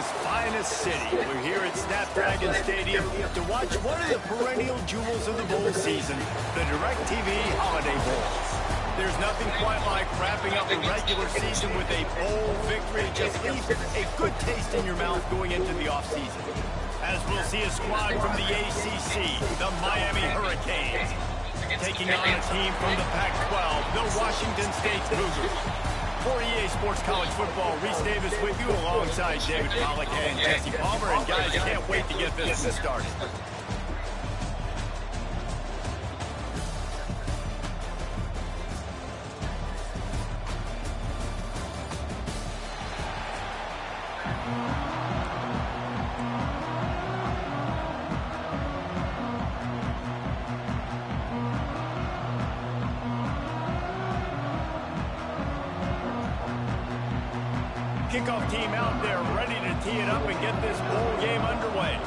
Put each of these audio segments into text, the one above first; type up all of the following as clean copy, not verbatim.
America's finest city. We're here at Snapdragon Stadium to watch one of the perennial jewels of the bowl season, the DirecTV Holiday Bowls. There's nothing quite like wrapping up a regular season with a bowl victory. It just leaves a good taste in your mouth going into the offseason. As we'll see a squad from the ACC, the Miami Hurricanes, taking on a team from the Pac-12, the Washington State Cougars. For EA Sports College Football, Reese Davis with you alongside David Pollack and Jesse Palmer. And guys, can't wait to get this started. Kickoff team out there ready to tee it up and get this bowl game underway.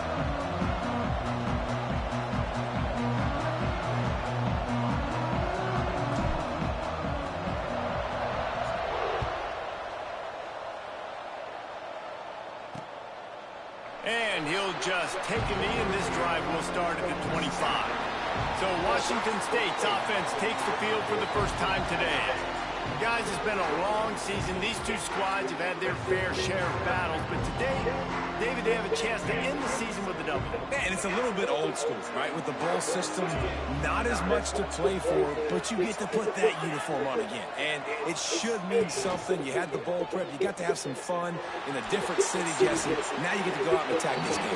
And he'll just take a knee, and this drive will start at the 25. So Washington State's offense takes the field for the first time today. Guys, it's been a long season. These two squads have had their fair share of battles, but today, David, they have a chance to end the season with a W. And it's a little bit old school, right? With the bowl system, not as much to play for, but you get to put that uniform on again. And it should mean something. You had the bowl prep. You got to have some fun in a different city, Jesse. Now you get to go out and attack this game.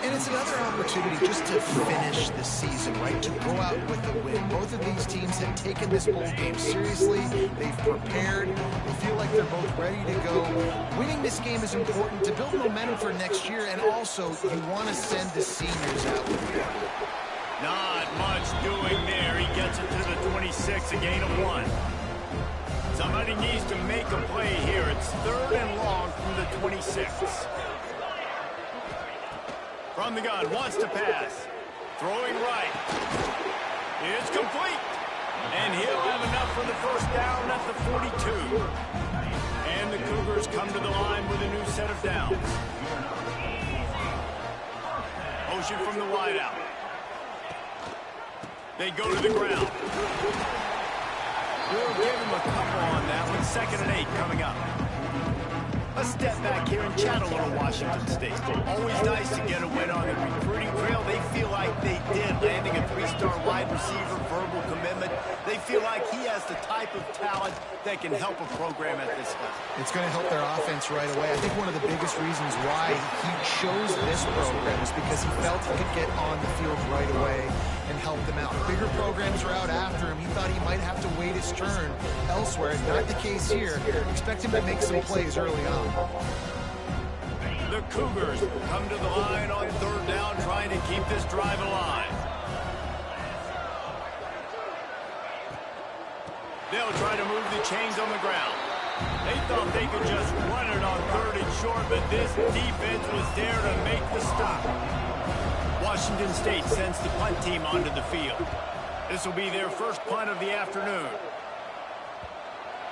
And it's another opportunity just to finish the season, right? To go out with a win. Both of these teams have taken this bowl game seriously. They've prepared. They feel like they're both ready to go. Winning this game is important to build momentum for next year, and also you want to send the seniors out with you. Not much doing there. He gets it to the 26, a gain of 1. Somebody needs to make a play here. It's 3rd and long from the 26. From the gun, wants to pass. Throwing right. It's complete. And he'll have enough for the first down at the 42. And the Cougars come to the line with a new set of downs. Motion from the wideout. They go to the ground. We'll give him a couple on that one. 2nd and 8 coming up. A step back here and chat a little Washington State. Always nice to get a win on the recruiting trail. They feel like they did, landing a 3-star wide receiver, verbal commitment. They feel like he has the type of talent that can help a program at this level. It's going to help their offense right away. I think one of the biggest reasons why he chose this program is because he felt he could get on the field right away and help them out. Bigger programs are out after him. He thought he might have to wait his turn elsewhere. Not the case here. Expect him to make some plays early on. The Cougars come to the line on 3rd down, trying to keep this drive alive. They'll try to move the chains on the ground. They thought they could just run it on 3rd and short, but this defense was there to make the stop. Washington State sends the punt team onto the field. This will be their first punt of the afternoon.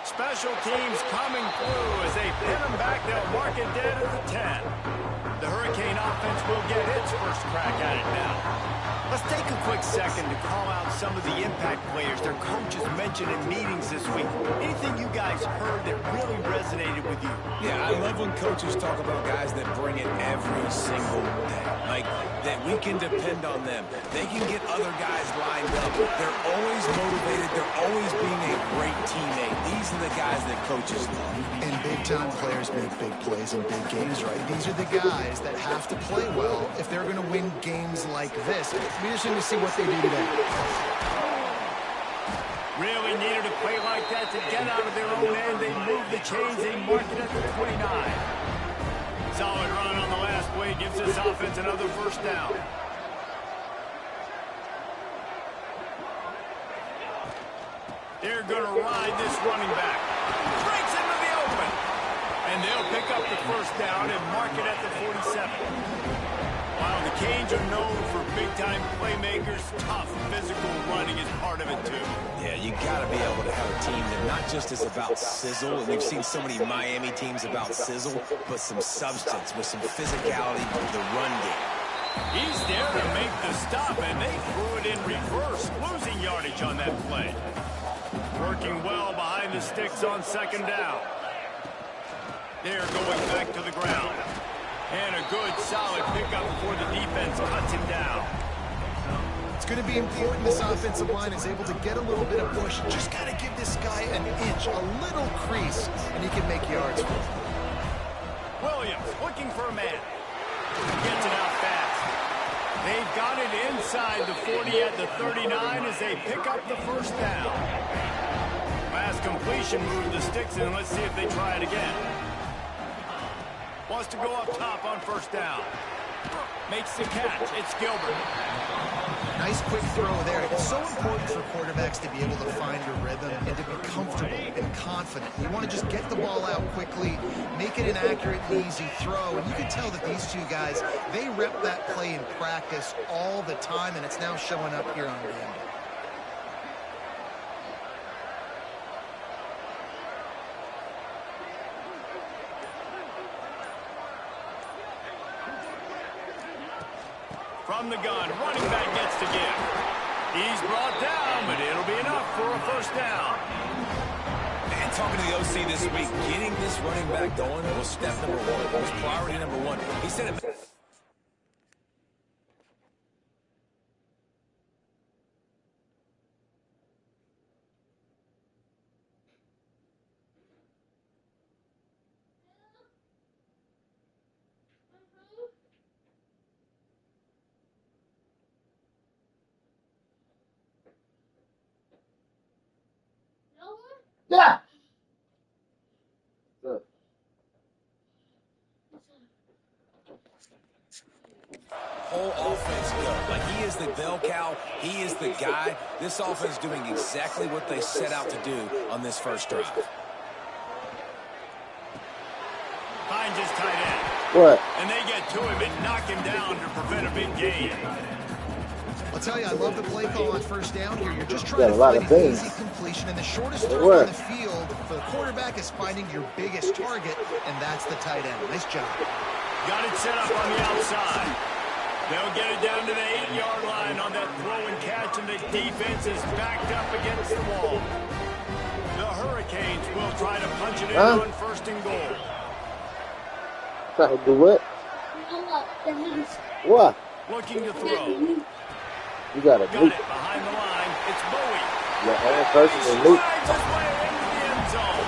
Special teams coming through as they pin them back. They'll mark it dead at the 10. The Hurricane offense will get its first crack at it now. Let's take a quick second to call out some of the impact players their coaches mentioned in meetings this week. Anything you guys heard that really resonated with you? Yeah, I love when coaches talk about guys that bring it every single day. Like, that we can depend on them. They can get other guys lined up. They're always motivated. They're always being a great teammate. These are the guys that coaches love. And big-time players make big plays in big games, right? These are the guys that have to play well if they're going to win games like this. It'll be interesting to see what they do today. Really needed a play like that to get out of their own end. They move the chains. They mark it at the 29. Solid run on the last play gives this offense another first down. They're going to ride this running back. Breaks into the open. And they'll pick up the first down and mark it at the 47. While the Canes are known for big-time playmakers, tough physical running is part of it, too. Yeah, you got to be able to have a team that not just is about sizzle, and we've seen so many Miami teams about sizzle, but some substance with some physicality with the run game. He's there to make the stop, and they threw it in reverse, losing yardage on that play. Working well behind the sticks on second down. They're going back to the ground. And a good, solid pickup before the defense cuts him down. It's going to be important this offensive line is able to get a little bit of push. Just got to give this guy an inch, a little crease, and he can make yards. Williams looking for a man. Gets it out fast. They've got it inside the 40 at the 39 as they pick up the first down. Last completion moved the sticks in. Let's see if they try it again. Wants to go up top on first down. Makes the catch. It's Gilbert. Nice quick throw there. It's so important for quarterbacks to be able to find a rhythm and to be comfortable and confident. You want to just get the ball out quickly, make it an accurate and easy throw. And you can tell that these two guys, they rep that play in practice all the time, and it's now showing up here on the end. From the gun, running back gets to give. He's brought down, but it'll be enough for a first down. Man, talking to the OC this week, getting this running back going was step number one. Was priority number one. He said it. Yeah. Whole offense go. Like, he is the bell cow. He is the guy. This offense doing exactly what they set out to do on this first drive. Finds his tight end. What? And they get to him and knock him down to prevent a big gain. I'll tell you, I love the play call on first down here. You're just trying to lot find of an things. easy completion, and the shortest throw on the field for the quarterback is finding your biggest target, and that's the tight end. Nice job. Got it set up on the outside. They'll get it down to the 8-yard line on that throw and catch, and the defense is backed up against the wall. The Hurricanes will try to punch it in on first and goal. Try to do what? What? Looking to throw. You got it. Got it behind the line. It's Bowie. Yeah, and person and Luke. Slides his way into the end zone.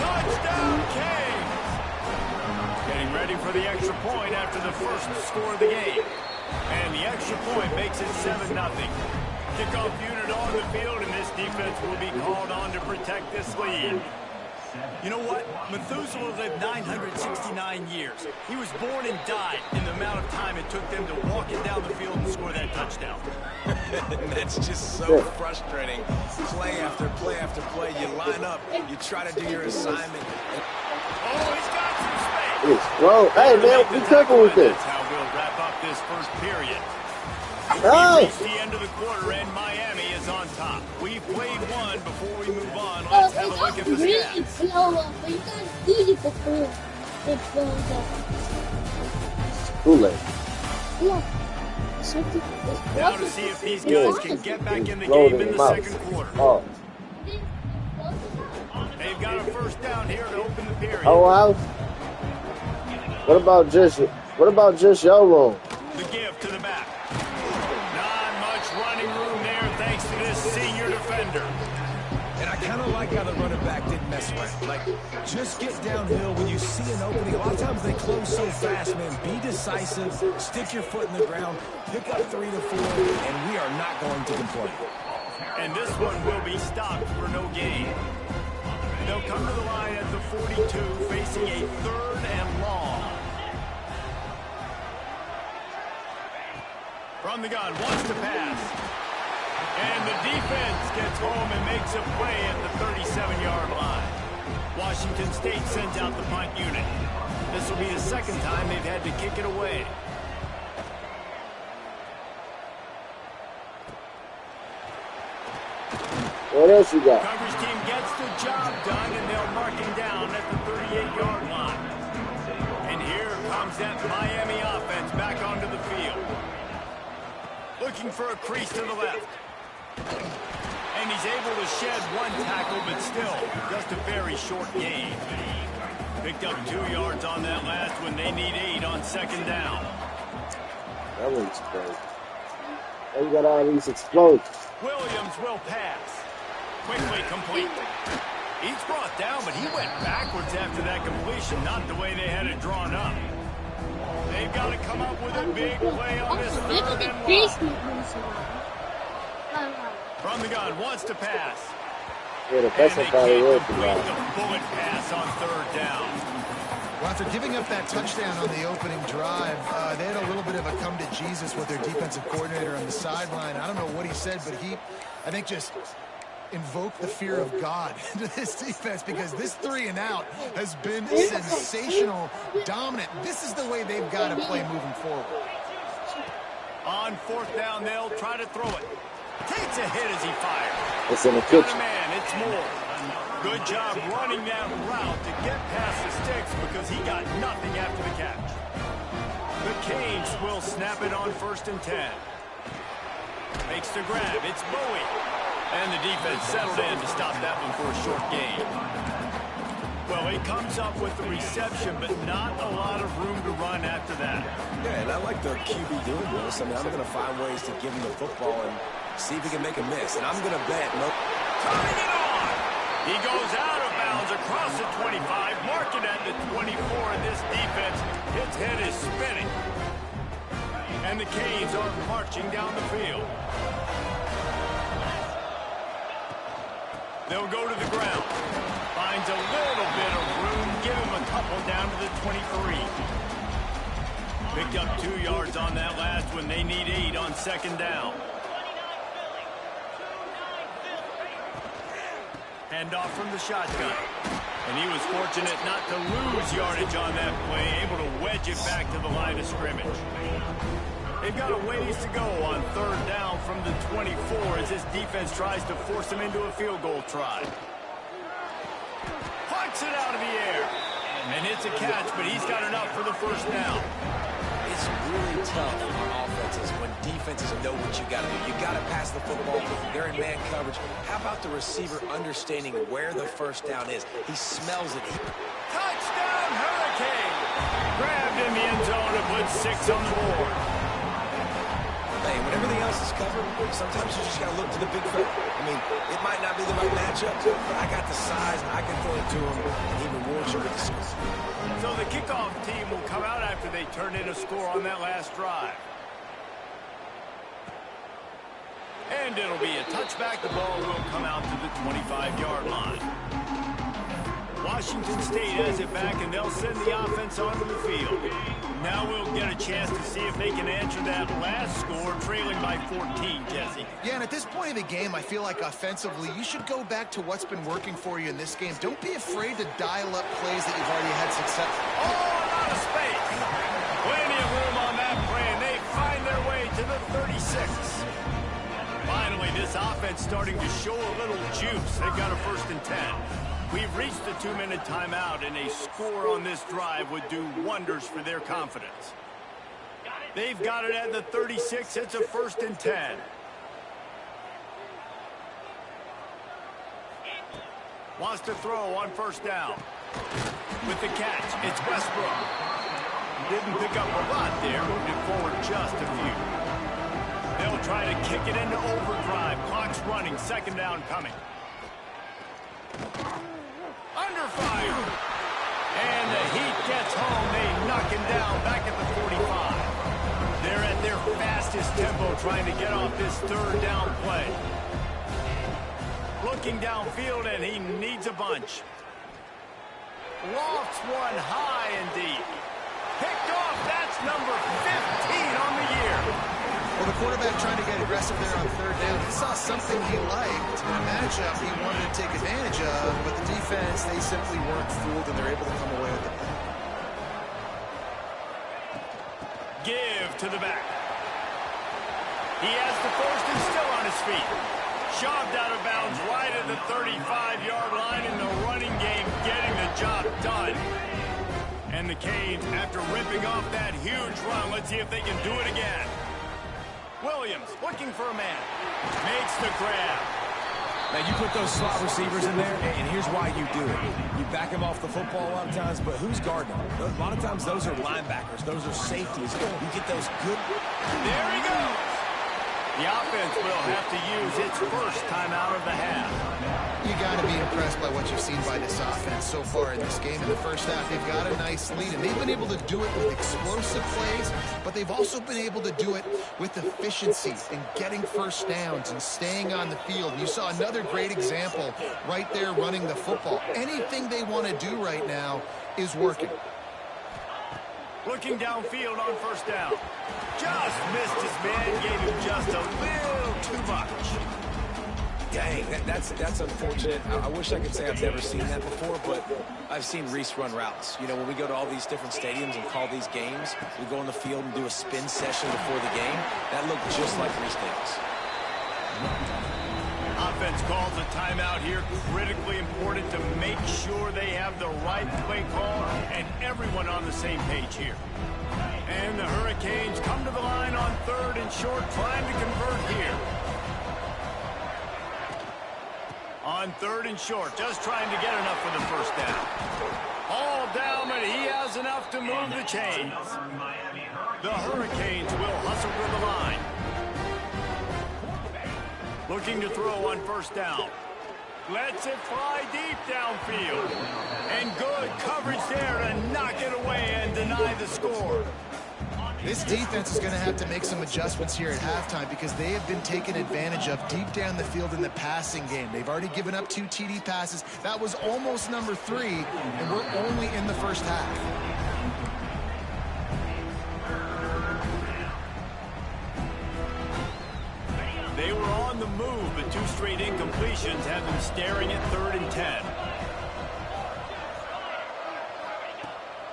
Touchdown, Canes. Getting ready for the extra point after the first score of the game. And the extra point makes it 7-0. Kickoff unit on the field, and this defense will be called on to protect this lead. You know what? Methuselah lived 969 years. He was born and died in the amount of time it took them to walk it down the field and score that touchdown. That's just so frustrating. Play after play after play. You line up, you try to do your assignment. Oh, he's got some space. Whoa, hey man, be careful with this. That's how we'll wrap up this first period. Oh. We reached the end of the quarter, and Miami is on top. We've played one before we move on. Let's have a look at the stats. Kool-Aid. Now to see if these guys can get back in the game in the second quarter. Oh. They've got a first down here to open the period. Oh wow. What about just your room? The give to the back. Not much running room there thanks to this senior defender. And I kind of like how the running back didn't mess around. Like, just get downhill when you see an opening. A lot of times they close so fast, man. Be decisive, stick your foot in the ground, pick up 3 to 4, and we are not going to complain. And this one will be stopped for no gain. They'll come to the line at the 42, facing a 3rd and long. From the gun, wants to pass. And the defense gets home and makes a play at the 37-yard line. Washington State sends out the punt unit. This will be the second time they've had to kick it away. What else you got? Coverage team gets the job done, and they'll mark him down at the 38-yard line. And here comes that Miami offense back onto the field. Looking for a crease to the left. And he's able to shed one tackle, but still just a very short gain. Picked up 2 yards on that last one. They need 8 on second down. That one's crazy. Oh, you got all these explosions. Williams will pass. Quickly complete. He's brought down, but he went backwards after that completion, not the way they had it drawn up. They've got to come up with a big play on this third and long. From the gun, wants to pass. Yeah, the And best they one probably can't was complete the bullet pass on third down. Well, after giving up that touchdown on the opening drive, they had a little bit of a come to Jesus with their defensive coordinator on the sideline. I don't know what he said, but he, I think, just invoked the fear of God into this defense, because this 3 and out has been sensational, dominant. This is the way they've got to play moving forward. On fourth down, they'll try to throw it. Takes a hit as he fires. It's in the Got a kitchen. man, it's Moore. Good job running that route to get past the sticks, because he got nothing after the catch. The Canes will snap it on 1st and 10. Makes the grab. It's Bowie. And the defense settled in to stop that one for a short gain. Well, he comes up with the reception, but not a lot of room to run after that. Yeah, and I like the QB doing this. I mean, I'm going to find ways to give him the football and see if he can make a miss. And I'm going to bet Turning it on! He goes out of bounds across the 25, marking at the 24, and this defense, its head is spinning. And the Canes are marching down the field. They'll go to the ground. Finds a little bit of room. Give him a couple down to the 23. Picked up 2 yards on that last one. They need 8 on second down. Handoff from the shotgun. And he was fortunate not to lose yardage on that play, able to wedge it back to the line of scrimmage. They've got a ways to go on third down from the 24 as this defense tries to force him into a field goal try. Puncks it out of the air. And it's a catch, but he's got enough for the first down. it's really tough on offenses when defenses know what you got to do. You got to pass the football. They're in man coverage. How about the receiver understanding where the first down is? He smells it. Touchdown, Hurricane! Grabbed in the end zone and put 6 on the board. Hey, when everything else is covered, sometimes you just got to look to the big fella. I mean, it might not be the right matchup, but I got the size, I can throw it to him, and he rewards you with the score. So the kickoff team will come out after they turn in a score on that last drive. And it'll be a touchback. The ball will come out to the 25-yard line. Washington State has it back, and they'll send the offense onto the field. Now we'll get a chance to see if they can answer that last score, trailing by 14, Jesse. Yeah, and at this point of the game, I feel like offensively, you should go back to what's been working for you in this game. Don't be afraid to dial up plays that you've already had success. Oh, a lot of space. Plenty of room on that play, and they find their way to the 36. Finally, this offense starting to show a little juice. They've got a 1st and 10. We've reached the 2-minute timeout, and a score on this drive would do wonders for their confidence. They've got it at the 36. It's a 1st and 10. Wants to throw on 1st down. With the catch, it's Westbrook. Didn't pick up a lot there, moved it forward just a few. They'll try to kick it into overdrive. Clock's running, 2nd down coming. Under fire. And the Heat gets home. They knock him down back at the 45. They're at their fastest tempo trying to get off this 3rd down play. Looking downfield, and he needs a bunch. Lofts one high and deep. Picked off. That's number 15 on the year. Well, the quarterback trying to get aggressive there on 3rd down. He saw something he liked in a matchup he wanted to take advantage of, but the defense, they simply weren't fooled, and they're able to come away with it. Give to the back. He has the 1st and still on his feet. Shoved out of bounds right at the 35-yard line in the running game, getting the job done. And the Canes, after ripping off that huge run, let's see if they can do it again. Williams looking for a man. Makes the grab. Now, you put those slot receivers in there, and here's why you do it. You back them off the football a lot of times, but who's guarding them? A lot of times, those are linebackers. Those are safeties. You get those good... There he goes. The offense will have to use its first timeout of the half. You got to be impressed by what you've seen by this offense so far in this game. In the first half, they've got a nice lead, and they've been able to do it with explosive plays, but they've also been able to do it with efficiency and getting first downs and staying on the field. You saw another great example right there running the football. Anything they want to do right now is working. Looking downfield on first down. Just missed his man, gave him just a little too much. Dang, that's unfortunate. I wish I could say I've never seen that before, but I've seen Reese run routes. You know, when we go to all these different stadiums and call these games, we go on the field and do a spin session before the game. That looked just like Reese Davis. Offense calls a timeout here. Critically important to make sure they have the right play call and everyone on the same page here. And the Hurricanes come to the line on 3rd and short, trying to convert here. On 3rd and short, just trying to get enough for the first down. All down, but he has enough to move the chains. The Hurricanes will hustle to the line. Looking to throw on first down. Lets it fly deep downfield. And good coverage there to knock it away and deny the score. This defense is going to have to make some adjustments here at halftime because they have been taken advantage of deep down the field in the passing game. They've already given up 2 TD passes. That was almost number 3, and we're only in the first half. They were on the move, but 2 straight incompletions have them staring at 3rd and 10.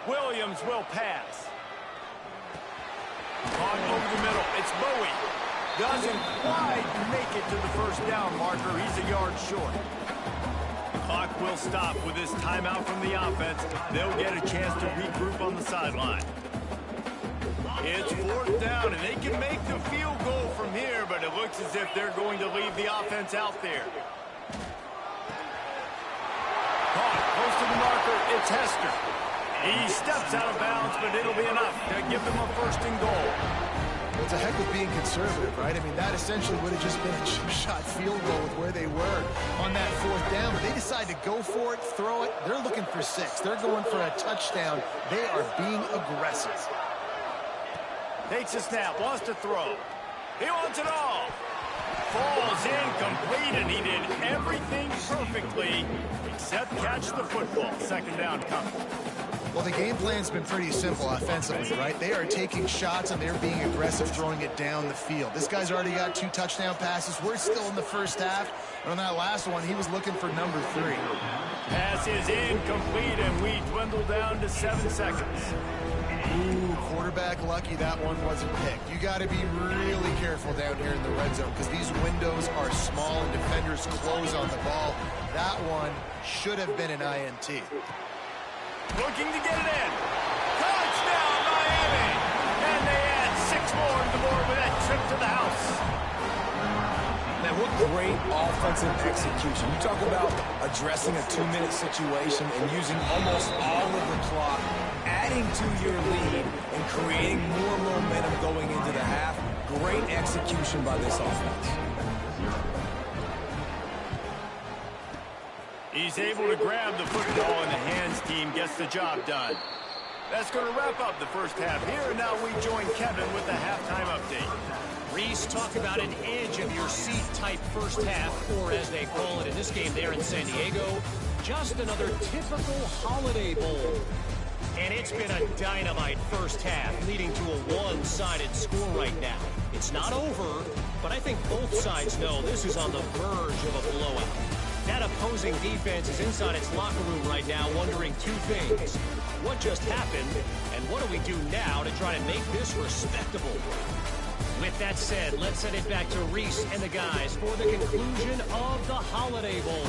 Williams will pass. Caught over the middle. It's Bowie. Doesn't quite make it to the first down marker. He's a yard short. Clock will stop with this timeout from the offense. They'll get a chance to regroup on the sideline. It's 4th down, and they can make the field goal from here, but it looks as if they're going to leave the offense out there. Caught close to the marker. It's Hester. He steps out of bounds, but it'll be enough to give them a 1st and goal. Well, it's a heck of being conservative, right? I mean, that essentially would have just been a chip-shot field goal with where they were on that 4th down. But they decide to go for it, throw it. They're looking for 6. They're going for a touchdown. They are being aggressive. Takes a snap, wants to throw. He wants it all. Falls incomplete, and he did everything perfectly except catch the football. 2nd down coming. Well, the game plan's been pretty simple offensively, right? They are taking shots, and they're being aggressive, throwing it down the field. This guy's already got 2 touchdown passes. We're still in the first half. And on that last one, he was looking for number 3. Pass is incomplete, and we dwindle down to 7 seconds. Ooh, quarterback lucky that one wasn't picked. You got to be really careful down here in the red zone because these windows are small and defenders close on the ball. That one should have been an INT. Looking to get it in. Touchdown, Miami! And they add 6 more to the board with that trip to the house. Man, what great offensive execution. You talk about addressing a 2-minute situation and using almost all of the clock, adding to your lead and creating more momentum going into the half. Great execution by this offense. He's able to grab the football, and the hands team gets the job done. That's going to wrap up the first half here, and now we join Kevin with the halftime update. Reese, talk about an edge-of-your-seat type first half, or as they call it in this game there in San Diego, just another typical Holiday Bowl. And it's been a dynamite first half, leading to a one-sided score right now. It's not over, but I think both sides know this is on the verge of a blowout. That opposing defense is inside its locker room right now wondering 2 things. What just happened, and what do we do now to try to make this respectable? With that said, let's send it back to Reese and the guys for the conclusion of the Holiday Bowl.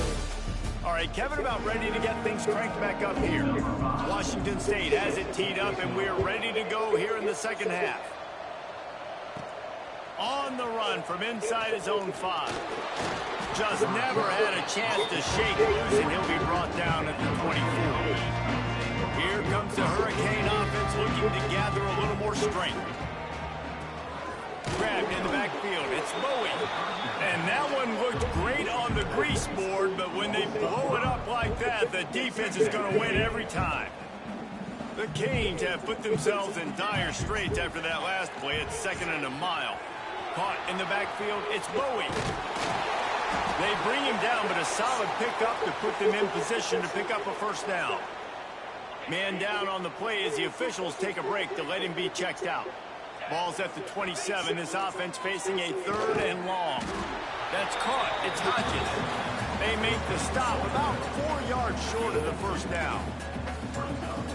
All right, Kevin, about ready to get things cranked back up here. Washington State has it teed up, and we're ready to go here in the second half. On the run from inside his own 5. Just never had a chance to shake loose, and he'll be brought down at the 24. Here comes the Hurricane offense looking to gather a little more strength. Grabbed in the backfield. It's Bowie. And that one looked great on the grease board, but when they blow it up like that, the defense is going to win every time. The Canes have put themselves in dire straits after that last play. It's 2nd and a mile. Caught in the backfield. It's Bowie. They bring him down, but a solid pickup to put them in position to pick up a first down. Man down on the play as the officials take a break to let him be checked out. Ball's at the 27. This offense facing a 3rd and long. That's caught. It's Hodges. They make the stop about 4 yards short of the first down.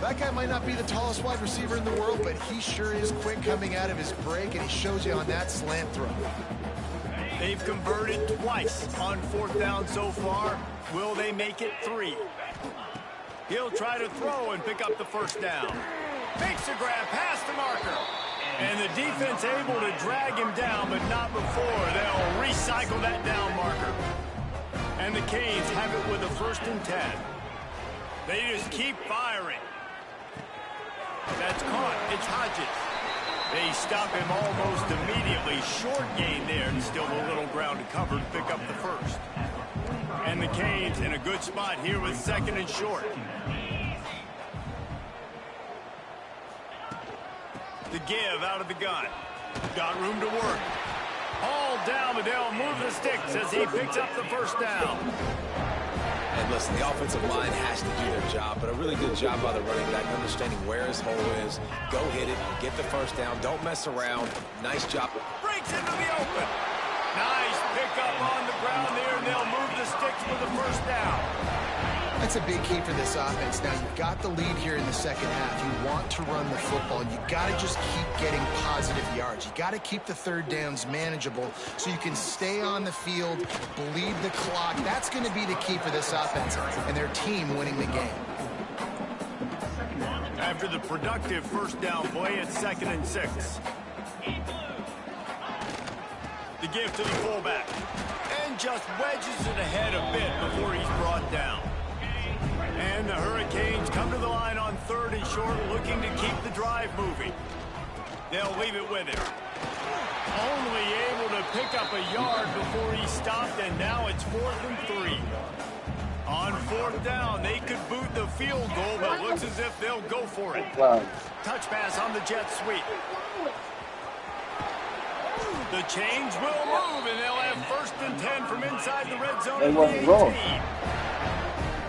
That guy might not be the tallest wide receiver in the world, but he sure is quick coming out of his break, and he shows you on that slant throw. They've converted twice on 4th down so far. Will they make it 3? He'll try to throw and pick up the first down. Makes a grab past the marker. And the defense able to drag him down, but not before. They'll recycle that down marker. And the Canes have it with a 1st and 10. They just keep firing. That's caught. It's Hodges. They stop him almost immediately. Short gain there, and still a little ground to cover to pick up the first. And the Canes in a good spot here with 2nd and short. The give out of the gun. Got room to work. All down, but they'll move the sticks as he picks up the first down. And listen, the offensive line has to do their job, but a really good job by the running back, understanding where his hole is. Go hit it, get the first down, don't mess around. Nice job. Breaks into the open. Nice pickup on the ground there, and they'll move the sticks for the first down. That's a big key for this offense. Now, you've got the lead here in the second half. You want to run the football, and you've got to just keep getting positive yards. You've got to keep the 3rd downs manageable so you can stay on the field, bleed the clock. That's going to be the key for this offense and their team winning the game. After the productive first down play, it's 2nd and 6. The give to the fullback. And just wedges it ahead a bit before he's brought down. And the Hurricanes come to the line on 3rd and short, looking to keep the drive moving. They'll leave it with him. Only able to pick up a yard before he stopped, and now it's 4th and 3. On 4th down, they could boot the field goal, but looks as if they'll go for it. Wow. Touch pass on the jet sweep. The chains will move, and they'll have 1st and 10 from inside the red zone of the 18.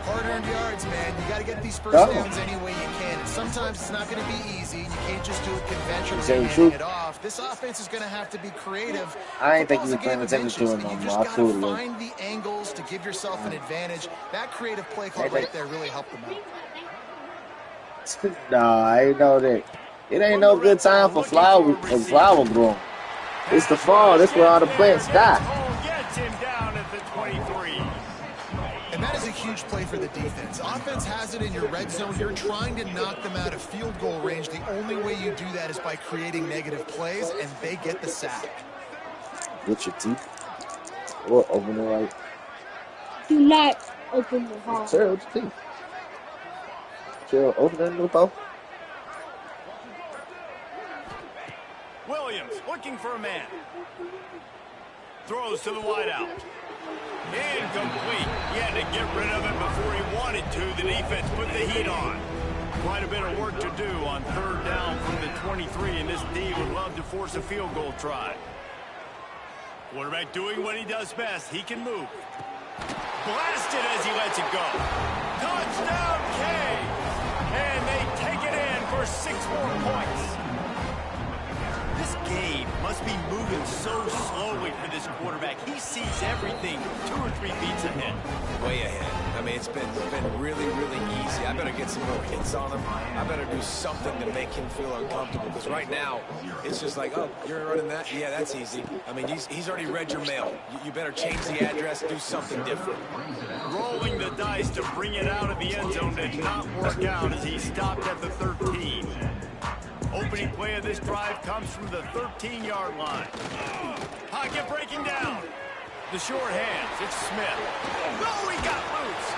Hard-earned yards, man. You got to get these first downs any way you can. And sometimes it's not going to be easy. You can't just do it conventionally and hand it off. This offense is going to have to be creative. I ain't think you were paying attention to him no You more. just I got fooled to you. find the angles to give yourself an advantage. That creative play call right there really helped them out. Nah, I ain't know that. It ain't no good time for flower growing. It's the fall. That's where all the plants die. Gets him down at the 23. And that is a huge play for the defense. Offense has it in your red zone. You're trying to knock them out of field goal range. The only way you do that is by creating negative plays, and they get the sack. Get your teeth. Or open the right. Do not open the hall. Chill, with your teeth. Chill, open that new ball. Williams looking for a man. Throws to the wideout. Incomplete. He had to get rid of it before he wanted to. The defense put the heat on. Quite a bit of work to do on 3rd down from the 23, and this D would love to force a field goal try. Quarterback doing what he does best. He can move. Blasted as he lets it go. Touchdown, Canes! And they take it in for 6 more points. This This game must be moving so slowly for this quarterback. He sees everything 2 or 3 beats ahead. Way ahead. I mean, it's been really, really easy. I better get some more hits on him. I better do something to make him feel uncomfortable. Because right now, it's just like, oh, you're running that? Yeah, that's easy. I mean, he's already read your mail. You better change the address, do something different. Rolling the dice to bring it out of the end zone did not work out as he stopped at the 13. Opening play of this drive comes from the 13-yard line. Pocket breaking down. The short hands, it's Smith. Oh, he got loose.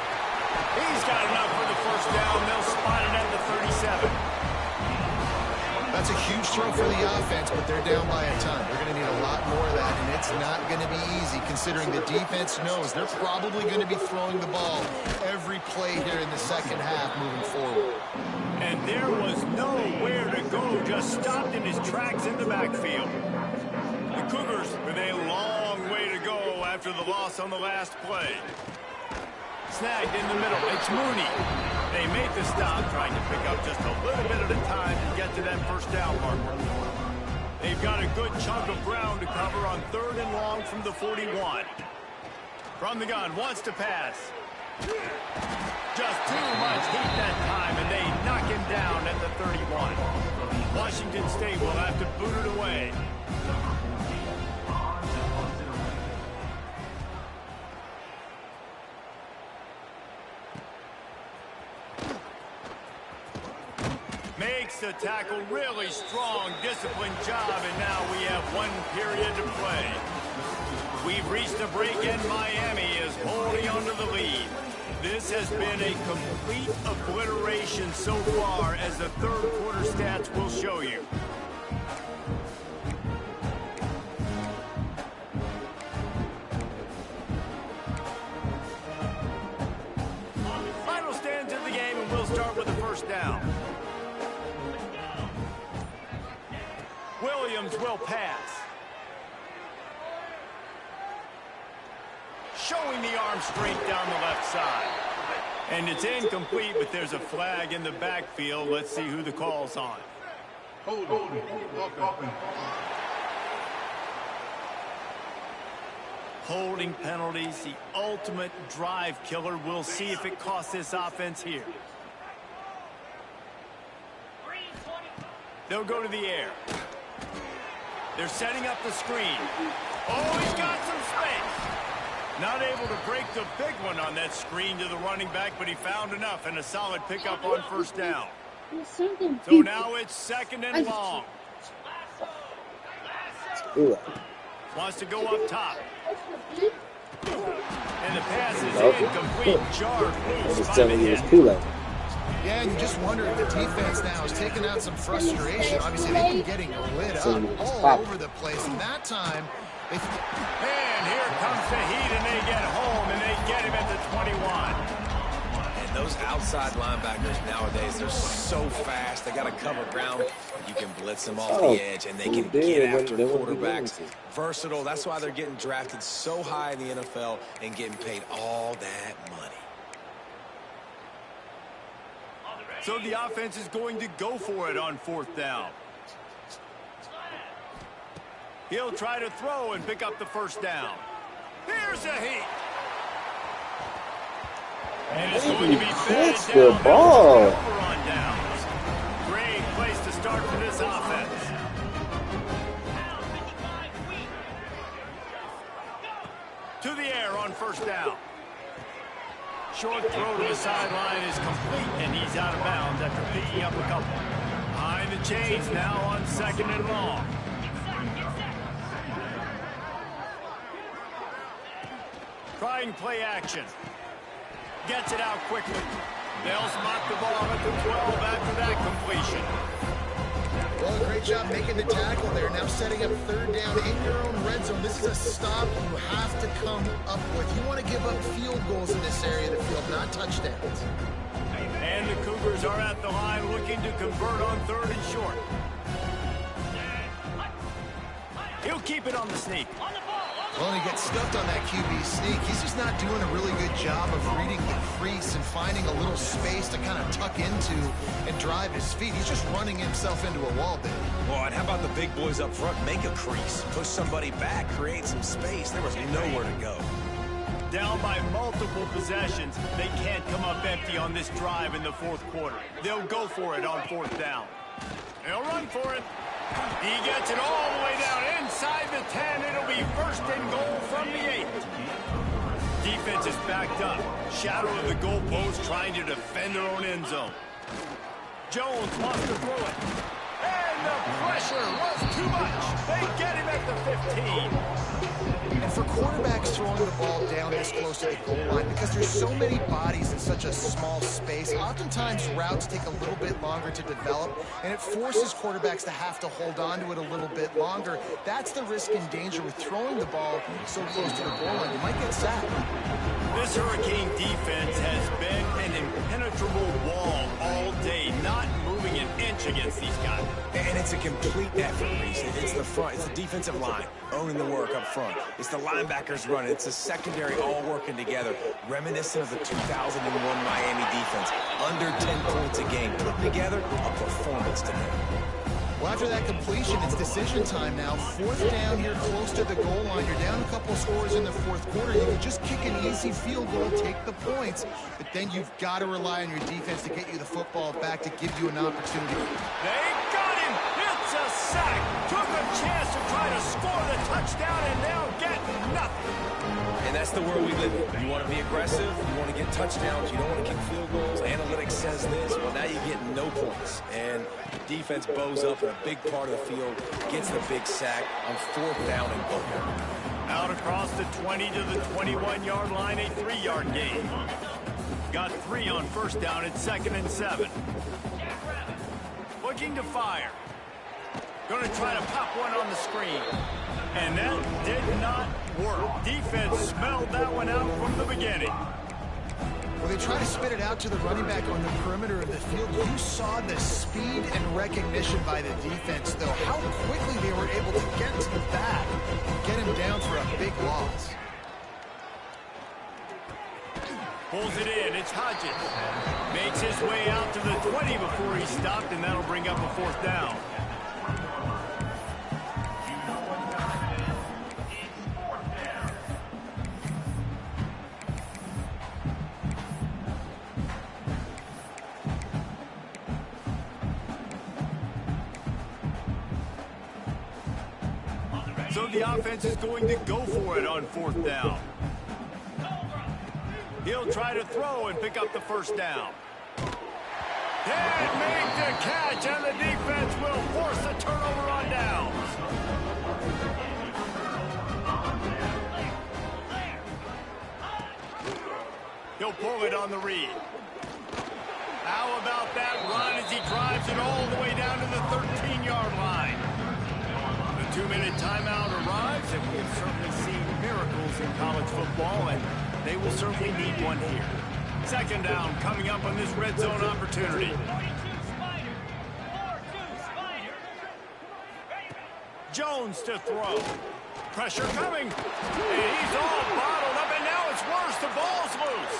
He's got enough for the first down. They'll spot it at the 37. That's a huge throw for the offense, but they're down by a ton. They're going to need a lot more of that, and it's not going to be easy considering the defense knows they're probably going to be throwing the ball every play here in the second half moving forward. And there was nowhere to go, just stopped in his tracks in the backfield. The Cougars with a long way to go after the loss on the last play. Snagged in the middle, it's Mooney. They make the stop, trying to pick up just a little bit at a time to get to that first down marker. They've got a good chunk of ground to cover on 3rd and long from the 41. From the gun, wants to pass. Just too much heat that time, and they knock him down at the 31. Washington State will have to boot it away. Makes the tackle, really strong, disciplined job, and now we have 1 period to play. We've reached a break, and Miami is holding onto the lead. This has been a complete obliteration so far, as the 3rd quarter stats will show you. Final stands in the game, and we'll start with the first down. Williams will pass. Showing the arm strength down the left side. And it's incomplete, but there's a flag in the backfield. Let's see who the call's on. Holding penalties, the ultimate drive killer. We'll see if it costs this offense here. They'll go to the air. They're setting up the screen. Oh, he's got some space. Not able to break the big one on that screen to the running back, but he found enough and a solid pickup on first down. So now it's 2nd and long. Wants to go up top. And the pass is incomplete. Jarred loose by the head. Yeah, and you just wonder if the defense now is taking out some frustration. Obviously, they've been getting lit up all over the place. And that time, and here comes the heat, and they get home, and they get him at the 21. And those outside linebackers nowadays, they're so fast. They got to cover ground. You can blitz them off the edge, and they can get after quarterbacks. Versatile. That's why they're getting drafted so high in the NFL and getting paid all that money. So the offense is going to go for it on 4th down. He'll try to throw and pick up the first down. Here's the heat. And it's going to be fed down. The ball. On downs. Great place to start for this offense. To the air on first down. Short throw to the sideline is complete, and he's out of bounds after picking up a couple. Behind the chains now on 2nd and long. Trying play action. Gets it out quickly. They'll spot the ball at the 12 after that completion. Well, great job making the tackle there. Now setting up 3rd down in your own red zone. This is a stop you have to come up with. You want to give up field goals in this area of the field, not touchdowns. And the Cougars are at the line looking to convert on 3rd and short. He'll keep it on the sneak. Well, and he gets stuffed on that QB sneak. He's just not doing a really good job of reading the crease and finding a little space to kind of tuck into and drive his feet. He's just running himself into a wall there. Well, and how about the big boys up front? Make a crease, push somebody back, create some space. There was nowhere to go. Down by multiple possessions, they can't come up empty on this drive in the fourth quarter. They'll go for it on fourth down. They'll run for it. He gets it all the way down inside the 10. It'll be first and goal from the 8. Defense is backed up. Shadow of the goalpost trying to defend their own end zone. Jones wants to throw it. And the pressure was too much. They get him at the 15. And for quarterbacks throwing the ball down this close to the goal line, because there's so many bodies in such a small space, oftentimes routes take a little bit longer to develop, and it forces quarterbacks to have to hold on to it a little bit longer. That's the risk and danger with throwing the ball so close to the goal line. You might get sacked. This Hurricane defense has been an impenetrable wall all day, not moving an inch against these guys. And it's a complete effort, Reese. It's the front, it's the defensive line owning the work up front. It's the linebackers running. It's the secondary all working together, reminiscent of the 2001 Miami defense. Under 10 points a game, put together a performance today. Well, after that completion, it's decision time now. Fourth down here close to the goal line. You're down a couple scores in the fourth quarter. You can just kick an easy field goal, take the points, but then you've got to rely on your defense to get you the football back to give you an opportunity. They got him. It's a sack. Took a chance to try to score the touchdown, and they'll get nothing. And that's the world we live in. You want to be aggressive, you want to get touchdowns, you don't want to kick field goals. Analytics says this. Well, now you get no points. And defense bows up in a big part of the field, gets the big sack on fourth down and goal. Out across the 20 to the 21-yard line, a 3-yard gain. Got 3 on first down at 2nd and 7. Looking to fire. Going to try to pop one on the screen. And that did not work. Defense smelled that one out from the beginning. Well, they try to spit it out to the running back on the perimeter of the field. You saw the speed and recognition by the defense, though. How quickly they were able to get to the back and get him down for a big loss. Pulls it in. It's Hodges. Makes his way out to the 20 before he stopped, and that'll bring up a fourth down. So the offense is going to go for it on fourth down. He'll try to throw and pick up the first down. And make the catch, and the defense will force a turnover on downs. He'll pull it on the read. How about that run as he drives it all the way down to the 13-yard line? The 2-minute timeout arrives, and we have certainly seen miracles in college football, and they will certainly need one here. Second down coming up on this red zone opportunity. Jones to throw. Pressure coming. And he's all bottled up, and now it's worse. The ball's loose.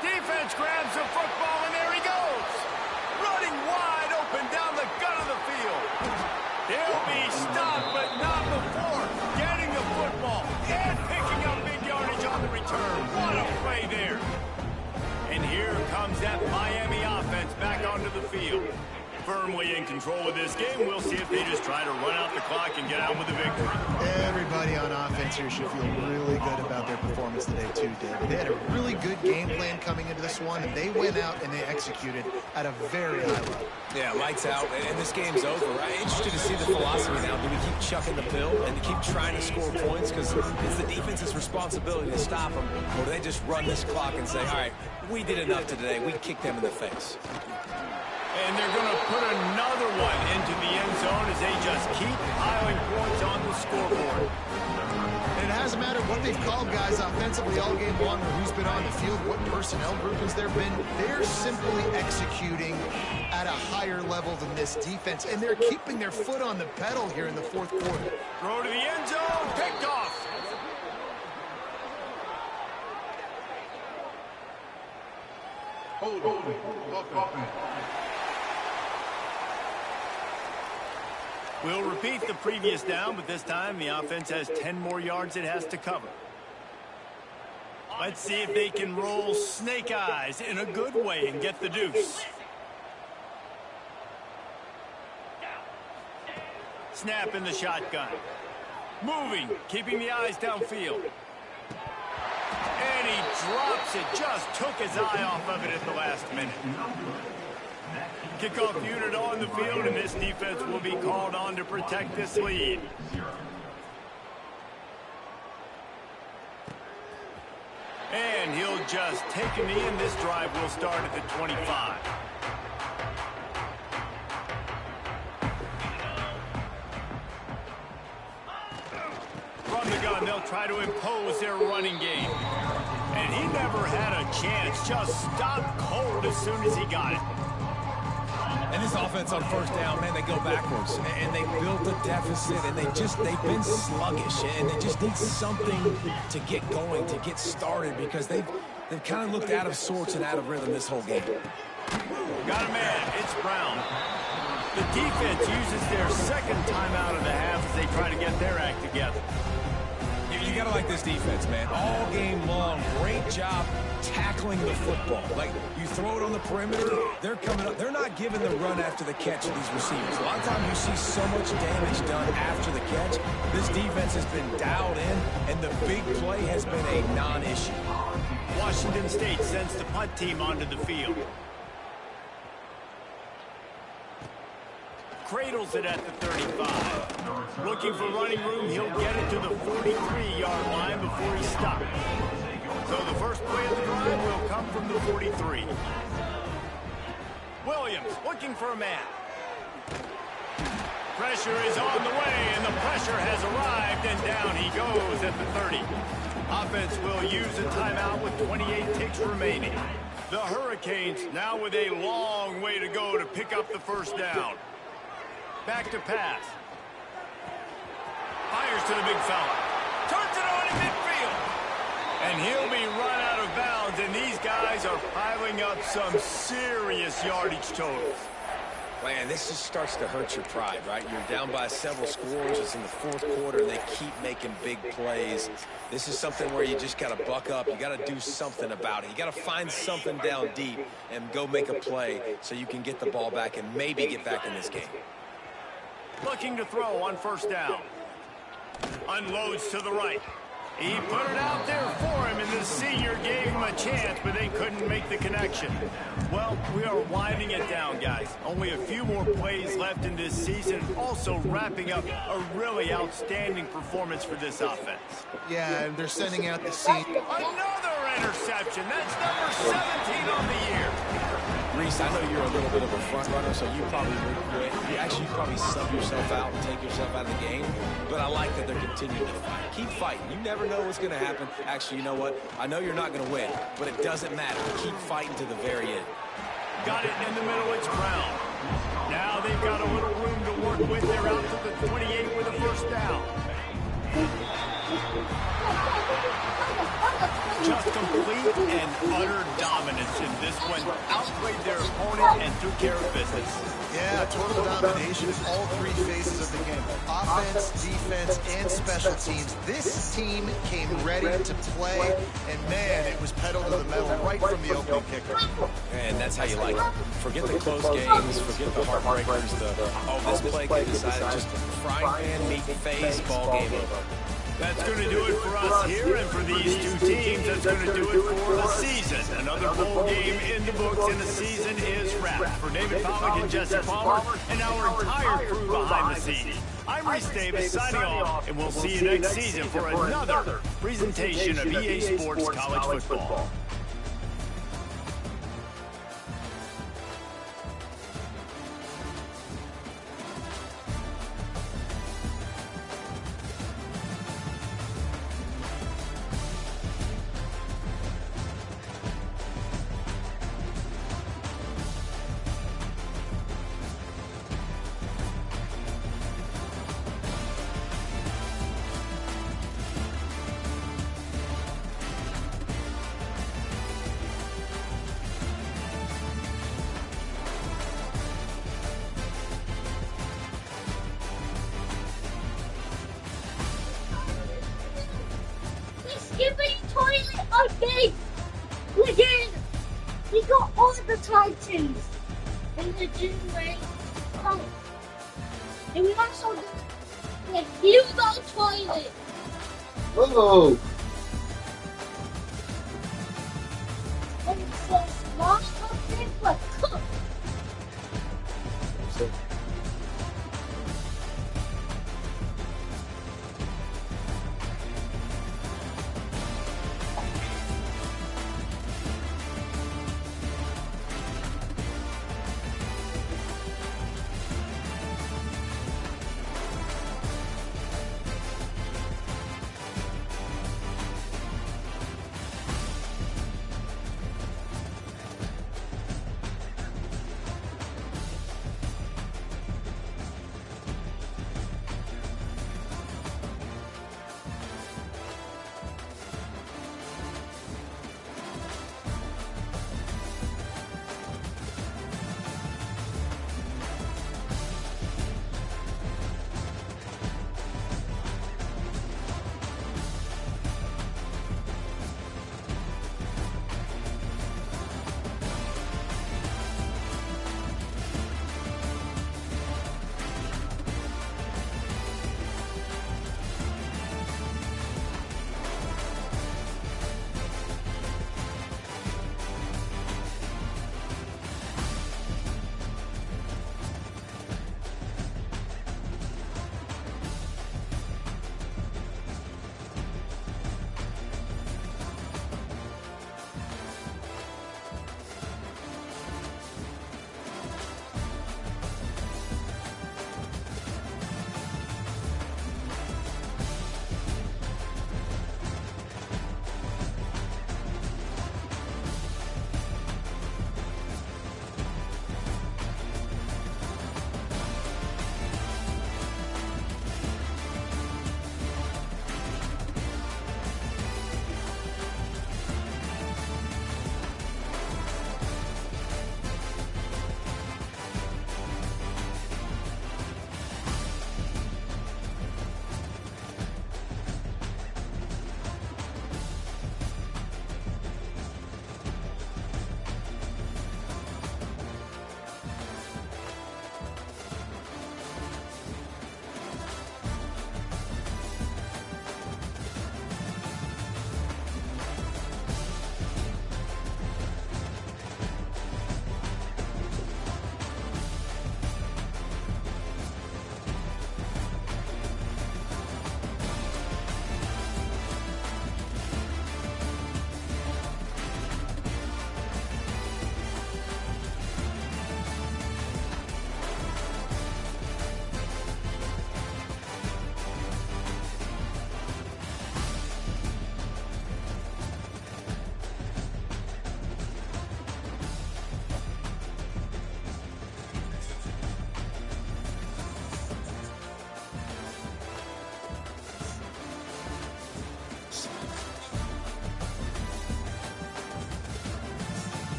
Defense grabs the football, and there he goes. Running wide open down the gut of the field. He'll be stopped, but not before getting the football and picking up big yardage on the return. What a play there. And here comes that Miami offense back onto the field. Firmly in control of this game. We'll see if they just try to run out the clock and get out with a victory. Everybody on offense here should feel really good about their performance today too, David. They had a really good game plan coming into this one, and they went out and they executed at a very high level. Yeah, lights out, and this game's over. I'm interested to see the philosophy now. Do we keep chucking the pill and keep trying to score points because it's the defense's responsibility to stop them, or do they just run this clock and say, all right, we did enough today, we kicked them in the face? And they're going to put another one into the end zone as they just keep piling points on the scoreboard. And it hasn't mattered what they've called guys offensively all game long or who's been on the field, what personnel groupings there have been. They're simply executing at a higher level than this defense, and they're keeping their foot on the pedal here in the fourth quarter. Throw to the end zone, picked off. We'll repeat the previous down, but this time the offense has 10 more yards it has to cover. Let's see if they can roll snake eyes in a good way and get the deuce. Snap in the shotgun. Moving, keeping the eyes downfield. And he drops it, just took his eye off of it at the last minute. Kickoff unit on the field, and this defense will be called on to protect this lead. And he'll just take a knee, and this drive will start at the 25. From the gun, they'll try to impose their running game. And he never had a chance, just stopped cold as soon as he got it. And this offense on first down, man, they go backwards. And they built a deficit, and they've been sluggish. And they just need something to get going, to get started, because they've kind of looked out of sorts and out of rhythm this whole game. Got a man, it's Brown. The defense uses their second timeout of the half as they try to get their act together. You gotta like this defense, man. All game long, great job tackling the football. Like, you throw it on the perimeter, they're coming up. They're not giving the run after the catch to these receivers. A lot of times you see so much damage done after the catch. This defense has been dialed in, and the big play has been a non-issue. Washington State sends the punt team onto the field. Cradles it at the 35. Looking for running room, he'll get it to the 43-yard line before he stops. So the first play of the drive will come from the 43. Williams looking for a man. Pressure is on the way, and the pressure has arrived, and down he goes at the 30. Offense will use a timeout with 28 ticks remaining. The Hurricanes now with a long way to go to pick up the first down. Back to pass. Fires to the big fella. Turns it on in midfield. And he'll be run out of bounds, and these guys are piling up some serious yardage totals. Man, this just starts to hurt your pride, right? You're down by several scores. It's in the fourth quarter, and they keep making big plays. This is something where you just got to buck up. You got to do something about it. You got to find something down deep and go make a play so you can get the ball back and maybe get back in this game. Looking to throw on first down. Unloads to the right. He put it out there for him, and the senior gave him a chance, but they couldn't make the connection. Well, we are winding it down, guys. Only a few more plays left in this season, also wrapping up a really outstanding performance for this offense. Yeah, and they're sending out the scene. Another interception. That's number 17 on the year. Reese, I know you're a little bit of a front runner, so you probably sub yourself out and take yourself out of the game. But I like that they're continuing to fight. Keep fighting. You never know what's going to happen. Actually, you know what? I know you're not going to win, but it doesn't matter. Keep fighting to the very end. Got it in the middle. It's Brown. Now they've got a little room to work with. They're out to the 28 with a first down. Just complete and utter dominance in this one. Outplayed their opponent and took care of business. Yeah, total domination in all three phases of the game. Offense, defense, and special teams. This team came ready to play, and man, it was pedal to the metal right from the opening kicker. And that's how you like it. Forget the close games, forget the heartbreakers, this play can decide just frying pan, meat, face, ball game over. That's going to do it for us here, and for these two teams, that's going to do it for the season. Another bowl game in the books, and the season is wrapped. For David Pollack and Jesse Palmer, and our entire crew behind the scenes, I'm Reese Davis signing off, and we'll see you next season for another presentation of EA Sports College Football. our base. We're here. We got all the Titans in the gym, right? Come. And we also got the Hugo toilet. Oh, And it says, lost something, but